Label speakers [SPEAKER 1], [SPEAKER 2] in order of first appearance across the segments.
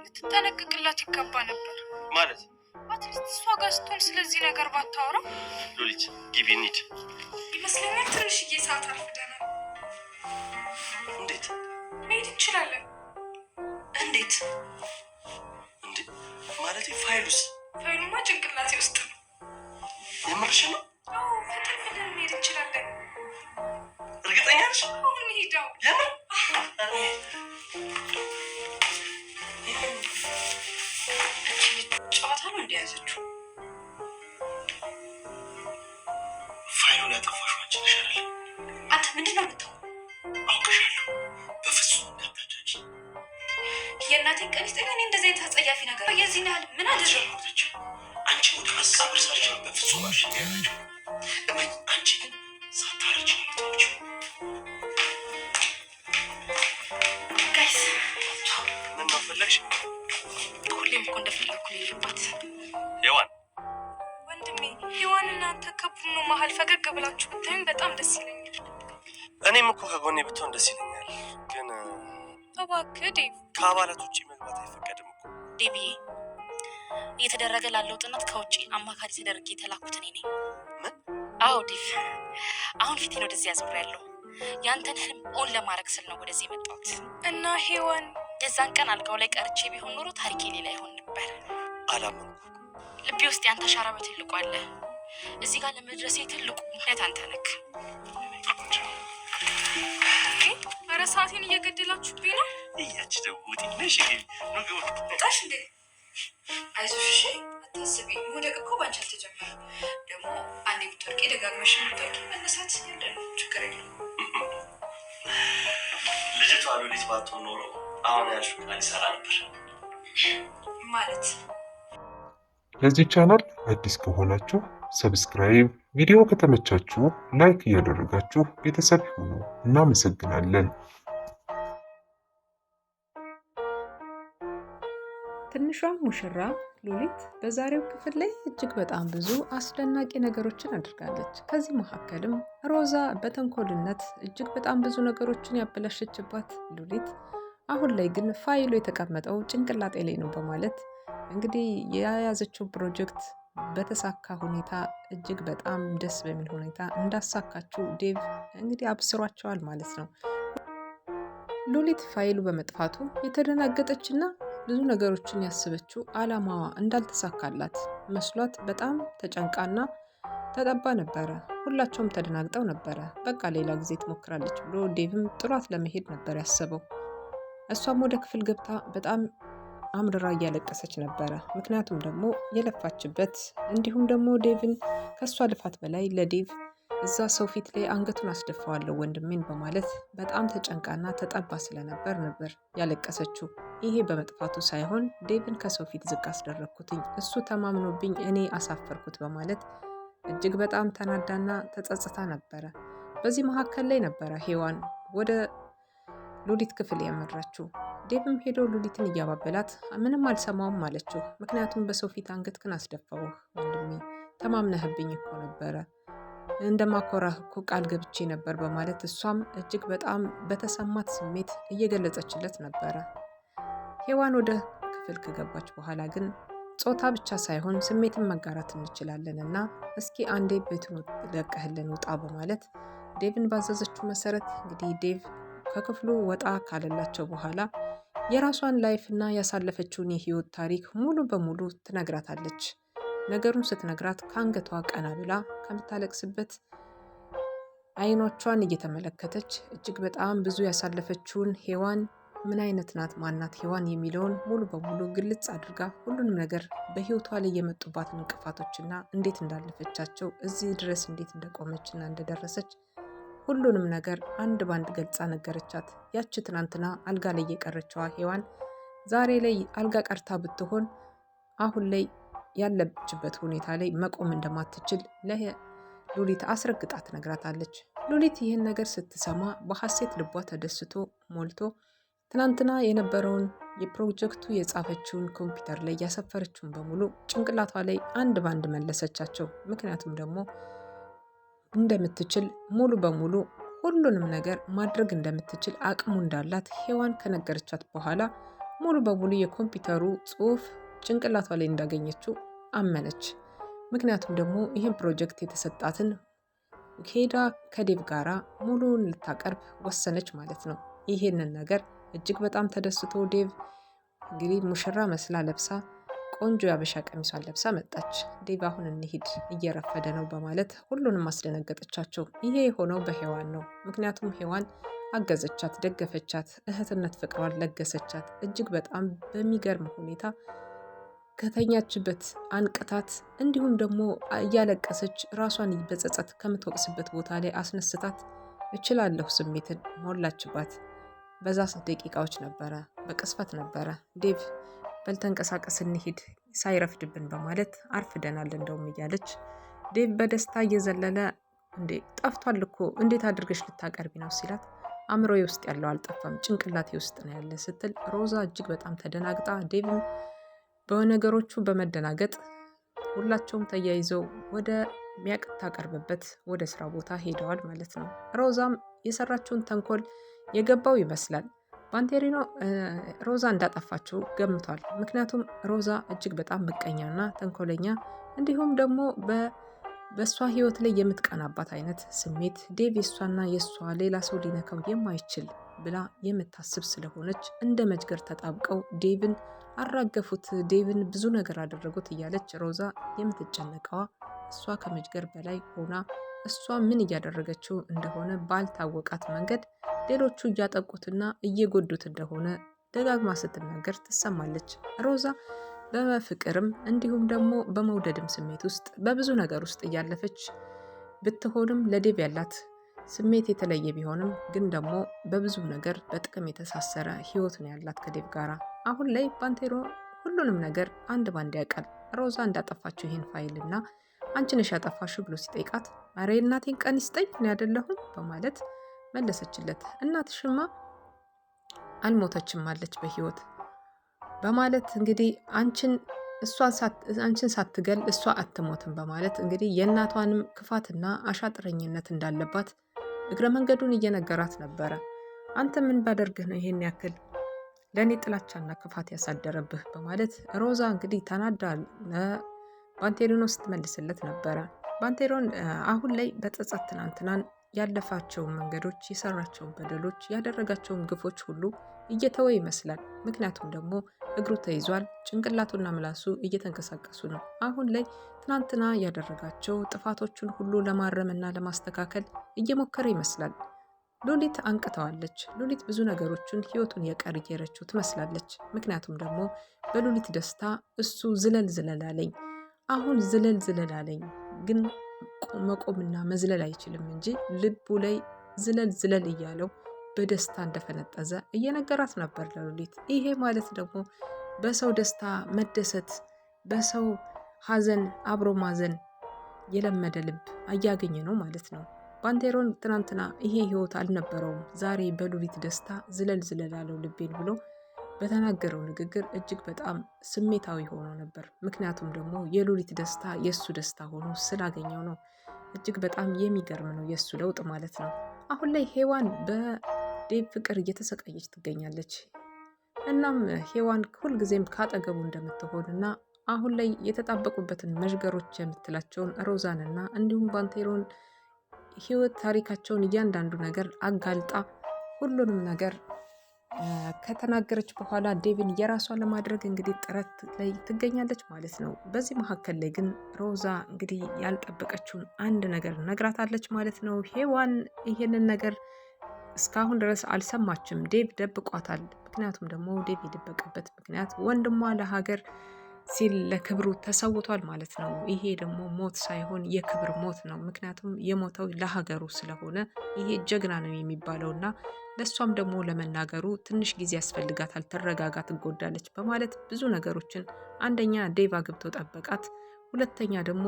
[SPEAKER 1] ልትጠነቀቅላት ይገባ ነበር
[SPEAKER 2] ማለት
[SPEAKER 1] አትሊስት እሷ ጋር ስትሆን ስለዚህ ነገር ባታወራ።
[SPEAKER 2] ሉሊት ግቢ እንሂድ።
[SPEAKER 1] ይመስለኛል ትንሽዬ ሰዓት አርፍደናል።
[SPEAKER 2] እንዴት
[SPEAKER 1] መሄድ እንችላለን?
[SPEAKER 2] እንዴት ማለት ፋይሉማ
[SPEAKER 1] ጭንቅላቴ ውስጥ ነው።
[SPEAKER 2] የምርሽ ነው?
[SPEAKER 1] አዎ ፍጥር ብለን መሄድ እንችላለን።
[SPEAKER 2] እርግጠኛ ነሽ?
[SPEAKER 1] አሁን ሄዳው ጨዋታ ነው እንደያዘችው።
[SPEAKER 2] ፋይሉን ያጠፋሽው አንቺ ነሽ አይደል?
[SPEAKER 1] አንተ ምንድን ነው የምታወራው?
[SPEAKER 2] አውቅሻለሁ። በፍጹም እንዳታጃጅ።
[SPEAKER 1] የእናቴን ቀን ይስጠኝ። እኔ እንደዚህ አይነት አጸያፊ ነገር የዚህን ያህል ምን አደረግኩ?
[SPEAKER 2] አንቺ ወደ ሀሳብ እርሳቸው በፍጹም አልሽኛለችው። አንቺ ግን ሳታረጅ ነው የምታወጪው።
[SPEAKER 1] ጋይስ
[SPEAKER 2] ምን ነው ፈለግሽ?
[SPEAKER 1] ሁሌም እኮ እንደፈለግኩ ነው የለባት።
[SPEAKER 2] ሔዋን
[SPEAKER 1] ወንድሜ፣ ሔዋን እናንተ ከቡድኑ መሀል ፈገግ ብላችሁ ብታዩኝ በጣም ደስ ይለኛል።
[SPEAKER 2] እኔም እኮ ከጎኔ ብትሆን ደስ ይለኛል። ግን
[SPEAKER 1] እባክህ ዴቭ፣
[SPEAKER 2] ከአባላት ውጭ መግባት አይፈቀድም እኮ።
[SPEAKER 3] ዴቪዬ፣ እየተደረገ ላለው ጥናት ከውጭ አማካሪ ተደርጌ የተላኩት እኔ ነኝ።
[SPEAKER 2] ምን?
[SPEAKER 3] አዎ ዴቭ፣ አሁን ፊቴን ወደዚህ አዙሬያለሁ። ያንተን ህልም ኦን ለማድረግ ስል ነው ወደዚህ የመጣሁት።
[SPEAKER 1] እና ሔዋን
[SPEAKER 3] የዛን ቀን አልጋው ላይ ቀርቼ ቢሆን ኖሮ ታሪኬ ሌላ ይሆን ነበር።
[SPEAKER 2] አላመንኩ።
[SPEAKER 3] ልቤ ውስጥ ያንተ አሻራ በትልቁ አለ። እዚህ ጋር ለመድረሴ ትልቁ ምክንያት አንተ ነህ።
[SPEAKER 1] ኧረ ሰዓቴን እየገደላችሁብኝ ነው።
[SPEAKER 2] እያች ደውቲ ነሽ ንግቡ
[SPEAKER 1] ጣሽ እንዴ? አይዞሽ እሺ፣ አታስቢ። መውደቅ እኮ ባንቺ አልተጀመረም። ደግሞ አንዴ ብትወርቂ ደጋግመሽ ብትወርቂ መነሳት ያለ ነው፣ ችግር የለም።
[SPEAKER 2] ልጅቷ ሉሊት ባትሆን ኖሮ አሁን ያልሽው ቃል ይሰራ ነበር
[SPEAKER 1] ማለት።
[SPEAKER 4] ለዚህ ቻናል አዲስ ከሆናችሁ ሰብስክራይብ፣ ቪዲዮ ከተመቻችሁ ላይክ እያደረጋችሁ ቤተሰብ ይሁኑ። እናመሰግናለን።
[SPEAKER 5] ትንሿ ሙሽራ ሉሊት በዛሬው ክፍል ላይ እጅግ በጣም ብዙ አስደናቂ ነገሮችን አድርጋለች። ከዚህ መካከልም ሮዛ በተንኮልነት እጅግ በጣም ብዙ ነገሮችን ያበላሸችባት ሉሊት አሁን ላይ ግን ፋይሉ የተቀመጠው ጭንቅላጤ ላይ ነው በማለት እንግዲህ የያዘችው ፕሮጀክት በተሳካ ሁኔታ እጅግ በጣም ደስ በሚል ሁኔታ እንዳሳካችው ዴቭ እንግዲህ አብስሯቸዋል ማለት ነው። ሉሊት ፋይሉ በመጥፋቱ የተደናገጠችና ብዙ ነገሮችን ያስበችው አላማዋ እንዳልተሳካላት መስሏት በጣም ተጨንቃና ተጠባ ነበረ። ሁላቸውም ተደናግጠው ነበረ። በቃ ሌላ ጊዜ ትሞክራለች ብሎ ዴቭም ጥሏት ለመሄድ ነበር ያሰበው። እሷም ወደ ክፍል ገብታ በጣም አምርራ እያለቀሰች ነበረ። ምክንያቱም ደግሞ የለፋችበት እንዲሁም ደግሞ ዴቭን ከእሷ ልፋት በላይ ለዴቭ እዛ ሰው ፊት ላይ አንገቱን አስደፋዋለሁ ወንድሜን በማለት በጣም ተጨንቃና ተጠባ ስለነበር ነበር ያለቀሰችው። ይሄ በመጥፋቱ ሳይሆን ዴቭን ከሰው ፊት ዝቅ አስደረግኩትኝ፣ እሱ ተማምኖብኝ እኔ አሳፈርኩት በማለት እጅግ በጣም ተናዳና ተጸጽታ ነበረ። በዚህ መካከል ላይ ነበረ ሔዋን ወደ ሉሊት ክፍል ያመራችው። ዴቭም ሄዶ ሉሊትን እያባበላት ምንም አልሰማውም አለችው። ምክንያቱም በሰው ፊት አንገትህን አስደፋውህ ወንድሜ፣ ተማምነህብኝ እኮ ነበረ፣ እንደማኮራህ እኮ ቃል ገብቼ ነበር በማለት እሷም እጅግ በጣም በተሰማት ስሜት እየገለጸችለት ነበረ። ሔዋን ወደ ክፍል ከገባች በኋላ ግን ጾታ ብቻ ሳይሆን ስሜትን መጋራት እንችላለን እና እስኪ አንዴ ቤቱን ለቀህልን ውጣ በማለት ዴቭን ባዘዘችው መሰረት እንግዲህ ዴቭ ከክፍሉ ወጣ ካለላቸው በኋላ የራሷን ላይፍ እና ያሳለፈችውን የህይወት ታሪክ ሙሉ በሙሉ ትነግራታለች። ነገሩን ስትነግራት ከአንገቷ ቀና ብላ ከምታለቅስበት አይኖቿን እየተመለከተች እጅግ በጣም ብዙ ያሳለፈችውን ሔዋን ምን አይነት ናት፣ ማናት ሔዋን የሚለውን ሙሉ በሙሉ ግልጽ አድርጋ ሁሉንም ነገር በህይወቷ ላይ የመጡባትን እንቅፋቶችና እንዴት እንዳለፈቻቸው እዚህ ድረስ እንዴት እንደቆመችና እንደደረሰች ሁሉንም ነገር አንድ ባንድ ገልጻ ነገረቻት። ያች ትናንትና አልጋ ላይ የቀረችዋ ሔዋን ዛሬ ላይ አልጋ ቀርታ ብትሆን አሁን ላይ ያለችበት ሁኔታ ላይ መቆም እንደማትችል ለሉሊት አስረግጣ ትነግራታለች። ሉሊት ይህን ነገር ስትሰማ በሐሴት ልቧ ተደስቶ ሞልቶ ትናንትና የነበረውን የፕሮጀክቱ የጻፈችውን ኮምፒውተር ላይ ያሰፈረችውን በሙሉ ጭንቅላቷ ላይ አንድ ባንድ መለሰቻቸው። ምክንያቱም ደግሞ እንደምትችል ሙሉ በሙሉ ሁሉንም ነገር ማድረግ እንደምትችል አቅሙ እንዳላት ሔዋን ከነገረቻት በኋላ ሙሉ በሙሉ የኮምፒውተሩ ጽሑፍ ጭንቅላቷ ላይ እንዳገኘችው አመነች። ምክንያቱም ደግሞ ይህን ፕሮጀክት የተሰጣትን ሄዳ ከዴቭ ጋራ ሙሉውን ልታቀርብ ወሰነች ማለት ነው። ይሄንን ነገር እጅግ በጣም ተደስቶ ዴቭ እንግዲህ ሙሽራ መስላ ለብሳ ቆንጆ ያበሻ ቀሚሷን ለብሳ መጣች። ዴቭ አሁን እንሂድ እየረፈደ ነው በማለት ሁሉንም አስደነገጠቻቸው። ይሄ የሆነው በሔዋን ነው። ምክንያቱም ሔዋን አገዘቻት፣ ደገፈቻት፣ እህትነት ፍቅሯን ለገሰቻት። እጅግ በጣም በሚገርም ሁኔታ ከተኛችበት አንቅታት እንዲሁም ደግሞ እያለቀሰች ራሷን በጸጸት ከምትወቅስበት ቦታ ላይ አስነስታት እችላለሁ ስሜትን ሞላችባት። በዛ ደቂቃዎች ነበረ፣ በቅስፈት ነበረ ዴቭ በልተንቀሳቀስ እንሂድ ሳይረፍድብን በማለት አርፍደናል እንደውም እያለች ዴቭ በደስታ እየዘለለ እንዴ ጠፍቷል እኮ እንዴት አድርገሽ ልታቀርቢ ነው ሲላት አእምሮዬ ውስጥ ያለው አልጠፋም ጭንቅላቴ ውስጥ ነው ያለ ስትል ሮዛ እጅግ በጣም ተደናግጣ ዴቭም በነገሮቹ በመደናገጥ ሁላቸውም ተያይዘው ወደ ሚያቀርብበት ወደ ስራ ቦታ ሄደዋል ማለት ነው። ሮዛም የሰራችውን ተንኮል የገባው ይመስላል። ባንቴሪኖ ሮዛ እንዳጠፋችው ገምቷል። ምክንያቱም ሮዛ እጅግ በጣም ምቀኛና ተንኮለኛ እንዲሁም ደግሞ በእሷ ህይወት ላይ የምትቀናባት አይነት ስሜት ዴቭ የእሷና የእሷ ሌላ ሰው ሊነካው የማይችል ብላ የምታስብ ስለሆነች እንደ መጅገር ተጣብቀው ዴቭን አራገፉት፣ ዴቭን ብዙ ነገር አደረጉት እያለች ሮዛ የምትጨነቀዋ እሷ ከመጅገር በላይ ሆና እሷ ምን እያደረገችው እንደሆነ ባልታወቃት መንገድ ሌሎቹ እያጠቁትና እየጎዱት እንደሆነ ደጋግማ ስትናገር ትሰማለች። ሮዛ በፍቅርም እንዲሁም ደግሞ በመውደድም ስሜት ውስጥ በብዙ ነገር ውስጥ እያለፈች ብትሆንም ለዴቭ ያላት ስሜት የተለየ ቢሆንም ግን ደግሞ በብዙ ነገር በጥቅም የተሳሰረ ህይወት ነው ያላት ከዴቭ ጋራ። አሁን ላይ ባንቴሮ ሁሉንም ነገር አንድ ባንድ ያውቃል። ሮዛ እንዳጠፋችው ይህን ፋይል እና አንቺ ነሽ ያጠፋሽው ብሎ ሲጠይቃት አሬ እናቴን ቀን ይስጠኝ እኔ አይደለሁም በማለት መለሰችለት። እናትሽማ አልሞተችም አለች በህይወት በማለት እንግዲህ አንቺን ሳትገል እሷ አትሞትም በማለት እንግዲህ የእናቷንም ክፋትና አሻጥረኝነት እንዳለባት እግረ መንገዱን እየነገራት ነበረ። አንተ ምን ባደርግህ ነው ይሄን ያክል ለእኔ ጥላቻና ክፋት ያሳደረብህ በማለት ሮዛ እንግዲህ ተናዳ ባንቴሮን ስትመልስለት ነበረ። ባንቴሮን አሁን ላይ በጸጸት ትናንትናን ያለፋቸውን መንገዶች፣ የሰራቸውን በደሎች፣ ያደረጋቸውን ግፎች ሁሉ እየተወ ይመስላል። ምክንያቱም ደግሞ እግሩ ተይዟል፣ ጭንቅላቱና ምላሱ እየተንቀሳቀሱ ነው። አሁን ላይ ትናንትና ያደረጋቸው ጥፋቶችን ሁሉ ለማረምና ለማስተካከል እየሞከረ ይመስላል። ሉሊት አንቅተዋለች። ሉሊት ብዙ ነገሮችን ህይወቱን የቀየረችው ትመስላለች። ምክንያቱም ደግሞ በሉሊት ደስታ እሱ ዝለል አለኝ፣ አሁን ዝለል አለኝ፣ ግን መቆምና መዝለል አይችልም እንጂ ልቡ ላይ ዝለል እያለው በደስታ እንደፈነጠዘ እየነገራት ነበር ለሉሊት። ይሄ ማለት ደግሞ በሰው ደስታ መደሰት፣ በሰው ሀዘን አብሮ ማዘን የለመደ ልብ እያገኘ ነው ማለት ነው። ባንቴሮን ትናንትና ይሄ ህይወት አልነበረውም። ዛሬ በሉሊት ደስታ ዝለል አለው ልቤን ብሎ በተናገረው ንግግር እጅግ በጣም ስሜታዊ ሆኖ ነበር። ምክንያቱም ደግሞ የሉሊት ደስታ የእሱ ደስታ ሆኖ ስላገኘው ነው። እጅግ በጣም የሚገርም ነው የእሱ ለውጥ ማለት ነው። አሁን ላይ ሔዋን በዴቭ ፍቅር እየተሰቃየች ትገኛለች። እናም ሔዋን ሁልጊዜም ካጠገቡ እንደምትሆን እና አሁን ላይ የተጣበቁበትን መዥገሮች የምትላቸውን ሮዛንና እንዲሁም ባንቴሮን ህይወት ታሪካቸውን እያንዳንዱ ነገር አጋልጣ ሁሉንም ነገር ከተናገረች በኋላ ዴቭን የራሷ ለማድረግ እንግዲህ ጥረት ላይ ትገኛለች ማለት ነው። በዚህ መካከል ላይ ግን ሮዛ እንግዲህ ያልጠበቀችውን አንድ ነገር ነግራታለች ማለት ነው። ሔዋን ይሄንን ነገር እስካሁን ድረስ አልሰማችም። ዴቭ ደብቋታል። ምክንያቱም ደግሞ ዴቭ የደበቀበት ምክንያት ወንድሟ ለሀገር ሲል ለክብሩ ተሰውቷል ማለት ነው። ይሄ ደግሞ ሞት ሳይሆን የክብር ሞት ነው። ምክንያቱም የሞተው ለሀገሩ ስለሆነ ይሄ ጀግና ነው የሚባለው እና ለእሷም ደግሞ ለመናገሩ ትንሽ ጊዜ ያስፈልጋታል፣ ትረጋጋ፣ ትጎዳለች በማለት ብዙ ነገሮችን አንደኛ ዴቭ አግብቶ ጠበቃት፣ ሁለተኛ ደግሞ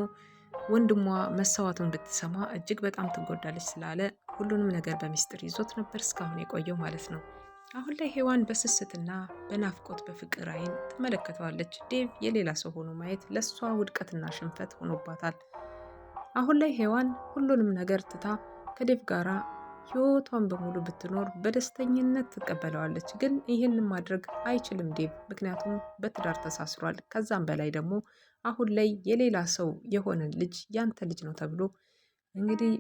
[SPEAKER 5] ወንድሟ መሰዋቱን ብትሰማ እጅግ በጣም ትጎዳለች ስላለ ሁሉንም ነገር በሚስጥር ይዞት ነበር እስካሁን የቆየው ማለት ነው። አሁን ላይ ሔዋን በስስትና በናፍቆት በፍቅር አይን ትመለከተዋለች። ዴቭ የሌላ ሰው ሆኖ ማየት ለእሷ ውድቀትና ሽንፈት ሆኖባታል። አሁን ላይ ሔዋን ሁሉንም ነገር ትታ ከዴቭ ጋራ ህይወቷን በሙሉ ብትኖር በደስተኝነት ትቀበለዋለች። ግን ይህንን ማድረግ አይችልም ዴቭ፣ ምክንያቱም በትዳር ተሳስሯል። ከዛም በላይ ደግሞ አሁን ላይ የሌላ ሰው የሆነ ልጅ ያንተ ልጅ ነው ተብሎ እንግዲህ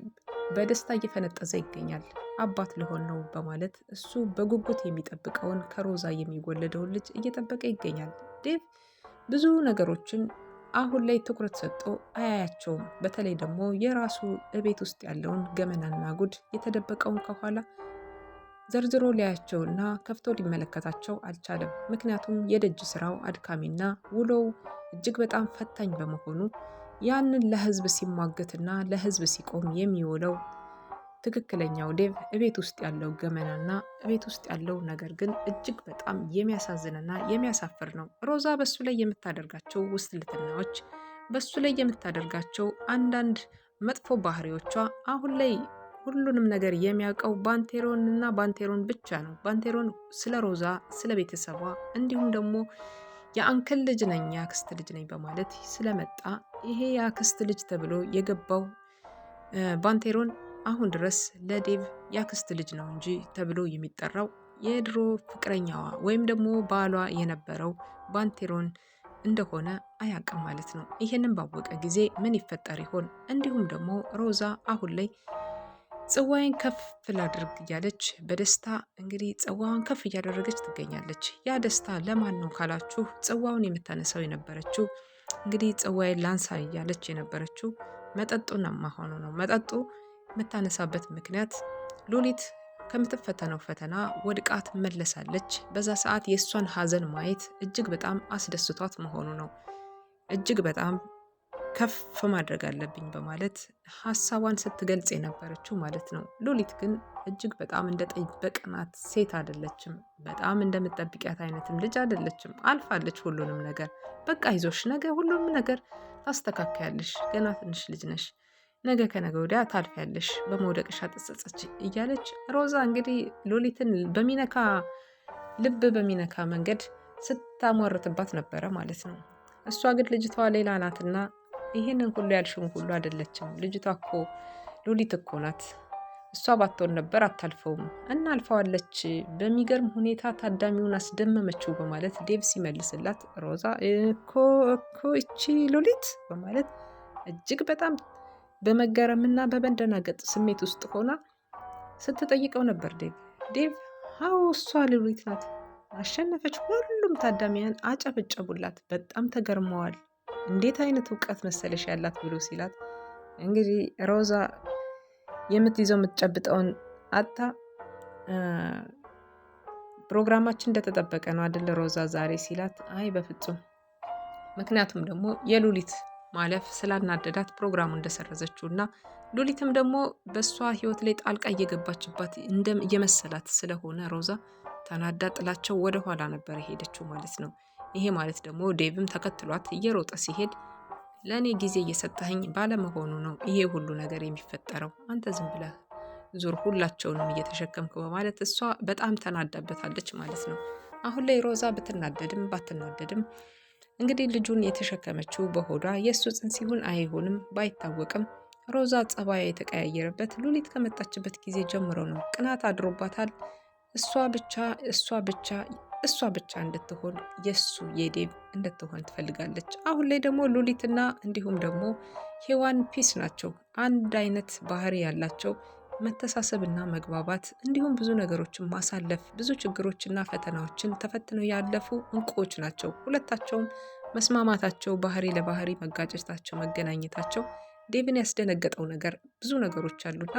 [SPEAKER 5] በደስታ እየፈነጠዘ ይገኛል። አባት ልሆን ነው በማለት እሱ በጉጉት የሚጠብቀውን ከሮዛ የሚወለደውን ልጅ እየጠበቀ ይገኛል። ዴቭ ብዙ ነገሮችን አሁን ላይ ትኩረት ሰጥቶ አያያቸውም። በተለይ ደግሞ የራሱ እቤት ውስጥ ያለውን ገመናና ጉድ የተደበቀውን ከኋላ ዘርዝሮ ሊያያቸውና ከፍቶ ሊመለከታቸው አልቻለም። ምክንያቱም የደጅ ስራው አድካሚና ውሎው እጅግ በጣም ፈታኝ በመሆኑ ያንን ለህዝብ ሲሟገትና ለህዝብ ሲቆም የሚውለው ትክክለኛው ዴቭ እቤት ውስጥ ያለው ገመናና እቤት ውስጥ ያለው ነገር ግን እጅግ በጣም የሚያሳዝንና የሚያሳፍር ነው። ሮዛ በሱ ላይ የምታደርጋቸው ውስልትናዎች፣ በሱ ላይ የምታደርጋቸው አንዳንድ መጥፎ ባህሪዎቿ አሁን ላይ ሁሉንም ነገር የሚያውቀው ባንቴሮንና ባንቴሮን ብቻ ነው። ባንቴሮን ስለ ሮዛ፣ ስለ ቤተሰቧ እንዲሁም ደግሞ የአንክል ልጅ ነኝ የአክስት ልጅ ነኝ በማለት ስለመጣ ይሄ የአክስት ልጅ ተብሎ የገባው ባንቴሮን አሁን ድረስ ለዴቭ የአክስት ልጅ ነው እንጂ ተብሎ የሚጠራው የድሮ ፍቅረኛዋ ወይም ደግሞ ባሏ የነበረው ባንቴሮን እንደሆነ አያውቅም ማለት ነው። ይሄንን ባወቀ ጊዜ ምን ይፈጠር ይሆን? እንዲሁም ደግሞ ሮዛ አሁን ላይ ጽዋዬን ከፍ ላድርግ እያለች በደስታ እንግዲህ ጽዋዋን ከፍ እያደረገች ትገኛለች። ያ ደስታ ለማን ነው ካላችሁ ጽዋውን የምታነሳው የነበረችው እንግዲህ ጽዋዬን ላንሳ እያለች የነበረችው መጠጡና ማሆኑ ነው። መጠጡ የምታነሳበት ምክንያት ሉሊት ከምትፈተነው ፈተና ወድቃ ትመለሳለች። በዛ ሰዓት የእሷን ሀዘን ማየት እጅግ በጣም አስደስቷት መሆኑ ነው። እጅግ በጣም ከፍ ማድረግ አለብኝ በማለት ሀሳቧን ስትገልጽ የነበረችው ማለት ነው። ሉሊት ግን እጅግ በጣም እንደጠበቅናት ሴት አይደለችም። በጣም እንደምትጠብቂያት አይነትም ልጅ አይደለችም። አልፋለች ሁሉንም ነገር። በቃ ይዞሽ ነገ ሁሉንም ነገር ታስተካከያለሽ፣ ገና ትንሽ ልጅ ነሽ፣ ነገ ከነገ ወዲያ ታልፊያለሽ፣ በመውደቅሽ አትጸጸች እያለች ሮዛ እንግዲህ ሉሊትን በሚነካ ልብ በሚነካ መንገድ ስታሟርትባት ነበረ ማለት ነው። እሷ ግን ልጅቷ ሌላ ናትና ይሄንን ሁሉ ያልሽውን ሁሉ አይደለችም። ልጅቷ እኮ ሉሊት እኮ ናት። እሷ ባትሆን ነበር አታልፈውም፣ እናልፈዋለች። በሚገርም ሁኔታ ታዳሚውን አስደመመችው በማለት ዴቭ ሲመልስላት ሮዛ እኮ እቺ ሉሊት በማለት እጅግ በጣም በመገረምና በመደናገጥ ስሜት ውስጥ ሆና ስትጠይቀው ነበር። ዴቭ አዎ እሷ ሉሊት ናት፣ አሸነፈች። ሁሉም ታዳሚያን አጨበጨቡላት፣ በጣም ተገርመዋል። እንዴት አይነት እውቀት መሰለሽ ያላት ብሎ ሲላት እንግዲህ ሮዛ የምትይዘው የምትጨብጠውን አጣ። ፕሮግራማችን እንደተጠበቀ ነው አይደል ሮዛ ዛሬ ሲላት አይ በፍጹም፣ ምክንያቱም ደግሞ የሉሊት ማለፍ ስላናደዳት ፕሮግራሙ እንደሰረዘችው እና ሉሊትም ደግሞ በእሷ ህይወት ላይ ጣልቃ እየገባችባት እየመሰላት ስለሆነ ሮዛ ተናዳ ጥላቸው ወደ ኋላ ነበር የሄደችው ማለት ነው። ይሄ ማለት ደግሞ ዴቭም ተከትሏት እየሮጠ ሲሄድ ለእኔ ጊዜ እየሰጠኸኝ ባለመሆኑ ነው ይሄ ሁሉ ነገር የሚፈጠረው፣ አንተ ዝም ብለህ ዙር ሁላቸውንም እየተሸከምክ በማለት እሷ በጣም ተናዳበታለች ማለት ነው። አሁን ላይ ሮዛ ብትናደድም ባትናደድም እንግዲህ ልጁን የተሸከመችው በሆዷ የእሱ ጽንስ ይሁን አይሁንም ባይታወቅም ሮዛ ጸባያ የተቀያየረበት ሉሊት ከመጣችበት ጊዜ ጀምሮ ነው። ቅናት አድሮባታል። እሷ ብቻ እንድትሆን የሱ የዴቭ እንድትሆን ትፈልጋለች። አሁን ላይ ደግሞ ሉሊትና እንዲሁም ደግሞ ሔዋን ፒስ ናቸው። አንድ አይነት ባህሪ ያላቸው፣ መተሳሰብና መግባባት እንዲሁም ብዙ ነገሮችን ማሳለፍ፣ ብዙ ችግሮችና ፈተናዎችን ተፈትነው ያለፉ እንቁዎች ናቸው። ሁለታቸውም መስማማታቸው፣ ባህሪ ለባህሪ መጋጨታቸው፣ መገናኘታቸው ዴቭን ያስደነገጠው ነገር ብዙ ነገሮች አሉና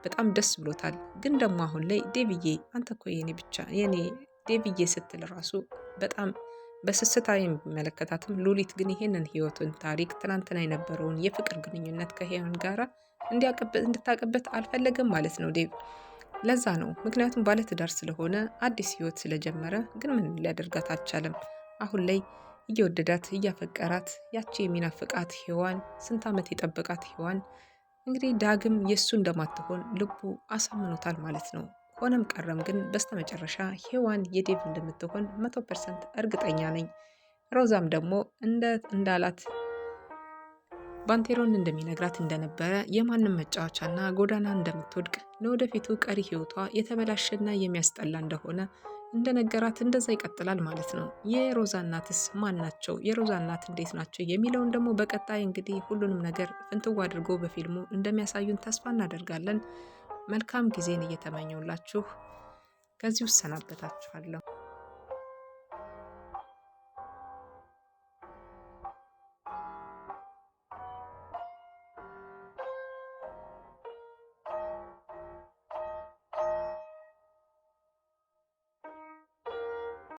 [SPEAKER 5] በጣም ደስ ብሎታል። ግን ደግሞ አሁን ላይ ዴቭዬ አንተ እኮ የኔ ብቻ የኔ ዴቭዬ ስትል ራሱ በጣም በስስታ የሚመለከታትም ሉሊት ግን ይሄንን ህይወቱን ታሪክ ትናንትና የነበረውን የፍቅር ግንኙነት ከሔዋን ጋራ እንድታቀበት አልፈለገም ማለት ነው ዴቭ። ለዛ ነው ምክንያቱም ባለትዳር ስለሆነ አዲስ ህይወት ስለጀመረ። ግን ምን ሊያደርጋት አልቻለም። አሁን ላይ እየወደዳት እያፈቀራት ያቺ የሚናፍቃት ሔዋን፣ ስንት ዓመት የጠበቃት ሔዋን እንግዲህ ዳግም የእሱ እንደማትሆን ልቡ አሳምኖታል ማለት ነው። ሆነም ቀረም ግን በስተመጨረሻ ሔዋን የዴቭ እንደምትሆን 100% እርግጠኛ ነኝ። ሮዛም ደግሞ እንዳላት ባንቴሮን እንደሚነግራት እንደነበረ የማንም መጫወቻና ጎዳና እንደምትወድቅ ለወደፊቱ ቀሪ ህይወቷ የተበላሸና የሚያስጠላ እንደሆነ እንደነገራት እንደዛ ይቀጥላል ማለት ነው። የሮዛ እናትስ ማን ናቸው? የሮዛ እናት እንዴት ናቸው? የሚለውን ደግሞ በቀጣይ እንግዲህ ሁሉንም ነገር ፍንትው አድርጎ በፊልሙ እንደሚያሳዩን ተስፋ እናደርጋለን። መልካም ጊዜን እየተመኘውላችሁ ከዚህ ውስጥ ሰናበታችኋለሁ።